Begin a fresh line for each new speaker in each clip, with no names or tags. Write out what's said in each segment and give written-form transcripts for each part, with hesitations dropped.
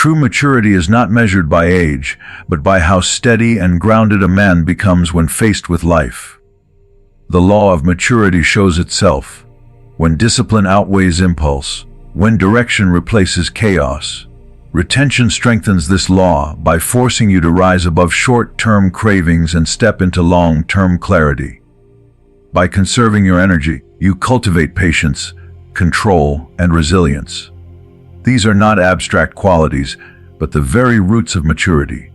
True maturity is not measured by age, but by how steady and grounded a man becomes when faced with life. The law of maturity shows itself when discipline outweighs impulse, when direction replaces chaos. Retention strengthens this law by forcing you to rise above short-term cravings and step into long-term clarity. By conserving your energy, you cultivate patience, control, and resilience. These are not abstract qualities, but the very roots of maturity.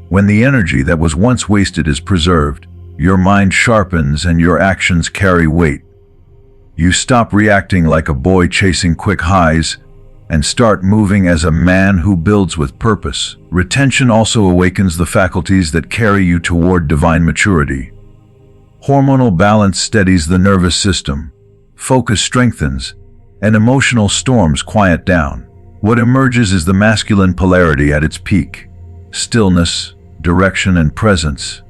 When the energy that was once wasted is preserved, your mind sharpens and your actions carry weight. You stop reacting like a boy chasing quick highs and start moving as a man who builds with purpose. Retention also awakens the faculties that carry you toward divine maturity. Hormonal balance steadies the nervous system, focus strengthens, and emotional storms quiet down. What emerges is the masculine polarity at its peak: stillness, direction, and presence.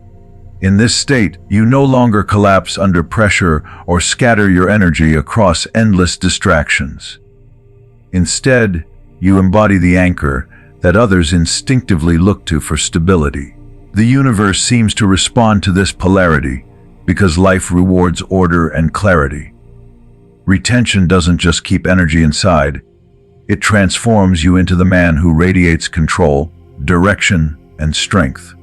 In this state, you no longer collapse under pressure or scatter your energy across endless distractions. Instead, you embody the anchor that others instinctively look to for stability. The universe seems to respond to this polarity because life rewards order and clarity. Retention doesn't just keep energy inside, it transforms you into the man who radiates control, direction, and strength.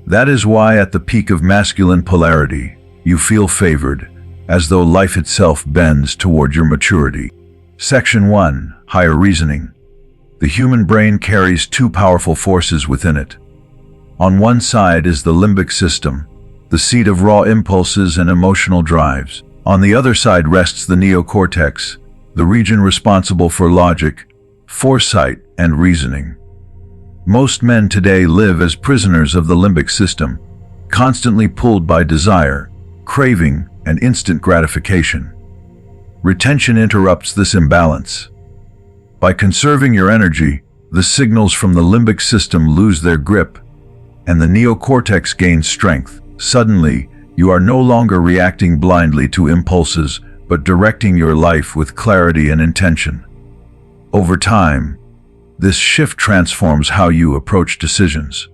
That is why at the peak of masculine polarity, you feel favored, as though life itself bends toward your maturity. Section 1. Higher Reasoning. The human brain carries two powerful forces within it. On one side is the limbic system, the seat of raw impulses and emotional drives. On the other side rests the neocortex, the region responsible for logic, foresight, and reasoning. Most men today live as prisoners of the limbic system, constantly pulled by desire, craving, and instant gratification. Retention interrupts this imbalance. By conserving your energy, the signals from the limbic system lose their grip, and the neocortex gains strength. Suddenly, you are no longer reacting blindly to impulses, but directing your life with clarity and intention. Over time, this shift transforms how you approach decisions.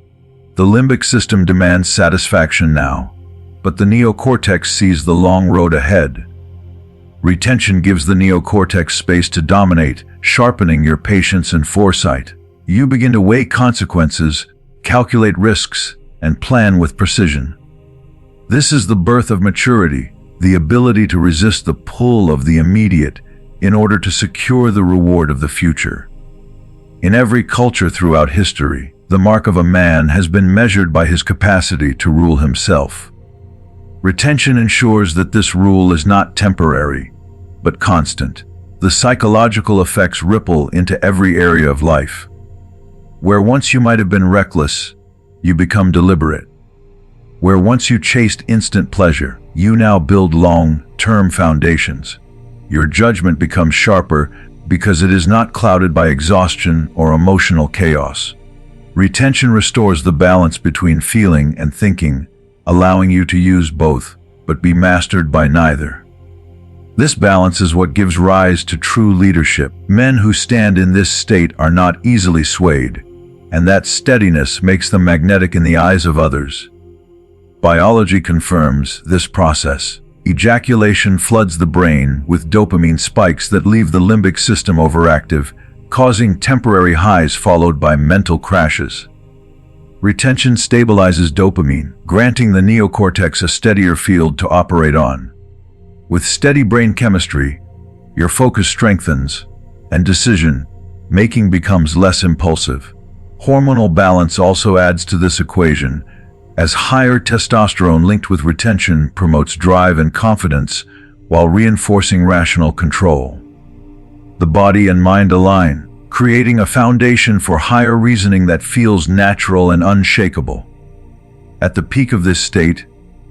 The limbic system demands satisfaction now, but the neocortex sees the long road ahead. Retention gives the neocortex space to dominate, sharpening your patience and foresight. You begin to weigh consequences, calculate risks, and plan with precision. This is the birth of maturity, the ability to resist the pull of the immediate in order to secure the reward of the future. In every culture throughout history, the mark of a man has been measured by his capacity to rule himself. Retention ensures that this rule is not temporary, but constant. The psychological effects ripple into every area of life. Where once you might have been reckless, you become deliberate. Where once you chased instant pleasure, you now build long-term foundations. Your judgment becomes sharper because it is not clouded by exhaustion or emotional chaos. Retention restores the balance between feeling and thinking, allowing you to use both, but be mastered by neither. This balance is what gives rise to true leadership. Men who stand in this state are not easily swayed, and that steadiness makes them magnetic in the eyes of others. Biology confirms this process. Ejaculation floods the brain with dopamine spikes that leave the limbic system overactive, causing temporary highs followed by mental crashes. Retention stabilizes dopamine, granting the neocortex a steadier field to operate on. With steady brain chemistry, your focus strengthens, and decision-making becomes less impulsive. Hormonal balance also adds to this equation, as higher testosterone linked with retention promotes drive and confidence while reinforcing rational control. The body and mind align, creating a foundation for higher reasoning that feels natural and unshakable. At the peak of this state,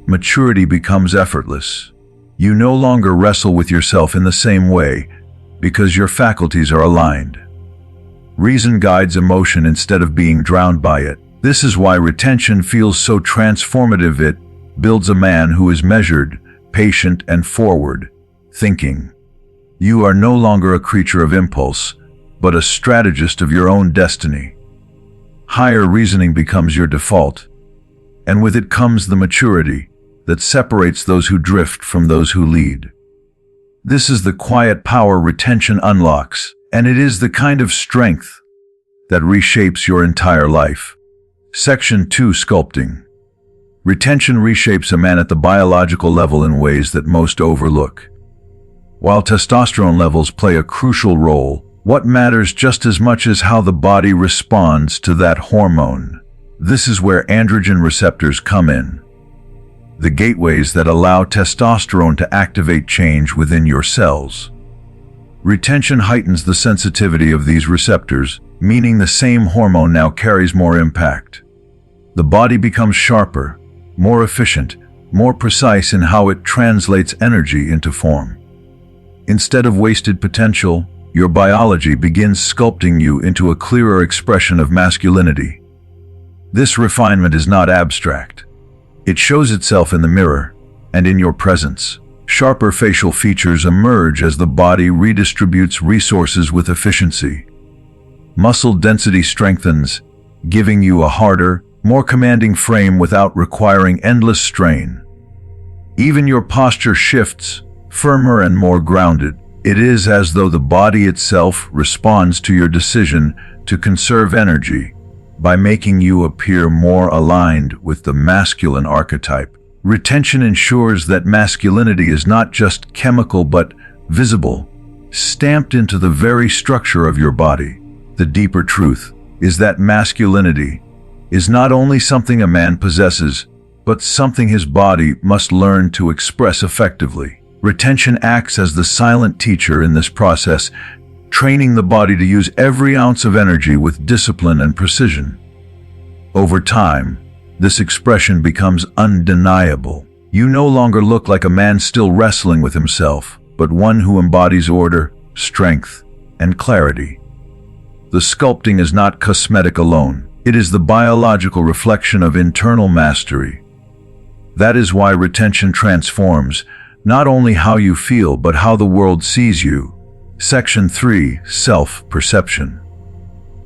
maturity becomes effortless. You no longer wrestle with yourself in the same way because your faculties are aligned. Reason guides emotion instead of being drowned by it. This is why retention feels so transformative. It builds a man who is measured, patient, and forward-thinking. You are no longer a creature of impulse, but a strategist of your own destiny. Higher reasoning becomes your default, and with it comes the maturity that separates those who drift from those who lead. This is the quiet power retention unlocks, and it is the kind of strength that reshapes your entire life. Section 2: Sculpting. Retention reshapes a man at the biological level in ways that most overlook. While testosterone levels play a crucial role, what matters just as much is how the body responds to that hormone. This is where androgen receptors come in, the gateways that allow testosterone to activate change within your cells. Retention heightens the sensitivity of these receptors, meaning the same hormone now carries more impact. The body becomes sharper, more efficient, more precise in how it translates energy into form. Instead of wasted potential, your biology begins sculpting you into a clearer expression of masculinity. This refinement is not abstract. It shows itself in the mirror and in your presence. Sharper facial features emerge as the body redistributes resources with efficiency. Muscle density strengthens, giving you a harder, more commanding frame without requiring endless strain. Even your posture shifts, firmer and more grounded. It is as though the body itself responds to your decision to conserve energy by making you appear more aligned with the masculine archetype. Retention ensures that masculinity is not just chemical but visible, stamped into the very structure of your body. The deeper truth is that masculinity is not only something a man possesses, but something his body must learn to express effectively. Retention acts as the silent teacher in this process, training the body to use every ounce of energy with discipline and precision. Over time, this expression becomes undeniable. You no longer look like a man still wrestling with himself, but one who embodies order, strength, and clarity. The sculpting is not cosmetic alone. It is the biological reflection of internal mastery. That is why retention transforms not only how you feel, but how the world sees you. Section 3: Self-perception.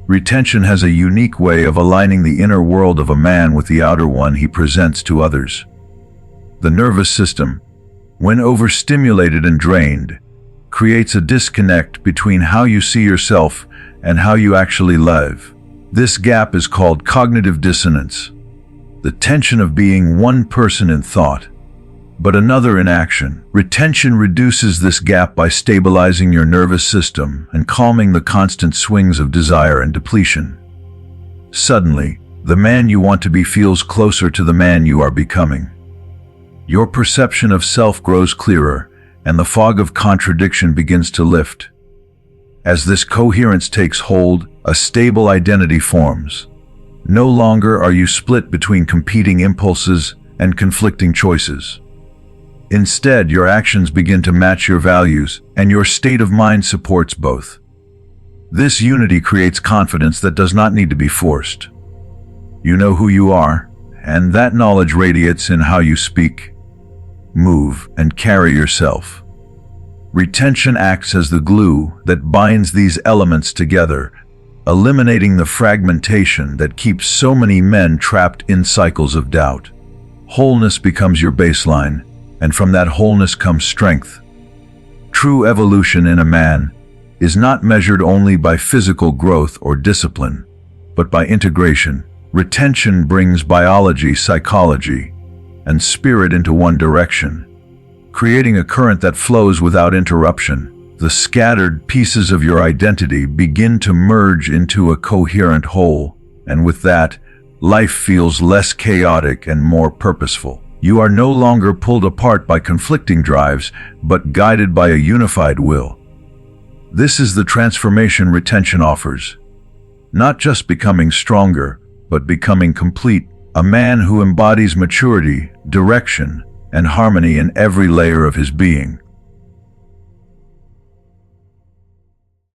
Retention has a unique way of aligning the inner world of a man with the outer one he presents to others. The nervous system, when overstimulated and drained, creates a disconnect between how you see yourself and how you actually live. This gap is called cognitive dissonance, the tension of being one person in thought, but another in action. Retention reduces this gap by stabilizing your nervous system and calming the constant swings of desire and depletion. Suddenly, the man you want to be feels closer to the man you are becoming. Your perception of self grows clearer, and the fog of contradiction begins to lift. As this coherence takes hold, a stable identity forms. No longer are you split between competing impulses and conflicting choices. Instead, your actions begin to match your values, and your state of mind supports both. This unity creates confidence that does not need to be forced. You know who you are, and that knowledge radiates in how you speak, move, and carry yourself. Retention acts as the glue that binds these elements together, eliminating the fragmentation that keeps so many men trapped in cycles of doubt. Wholeness becomes your baseline, and from that wholeness comes strength. True evolution in a man is not measured only by physical growth or discipline, but by integration. Retention brings biology, psychology, and spirit into one direction, creating a current that flows without interruption. The scattered pieces of your identity begin to merge into a coherent whole, and with that, life feels less chaotic and more purposeful. You are no longer pulled apart by conflicting drives, but guided by a unified will. This is the transformation retention offers. Not just becoming stronger, but becoming complete. A man who embodies maturity, direction, and harmony in every layer of his being.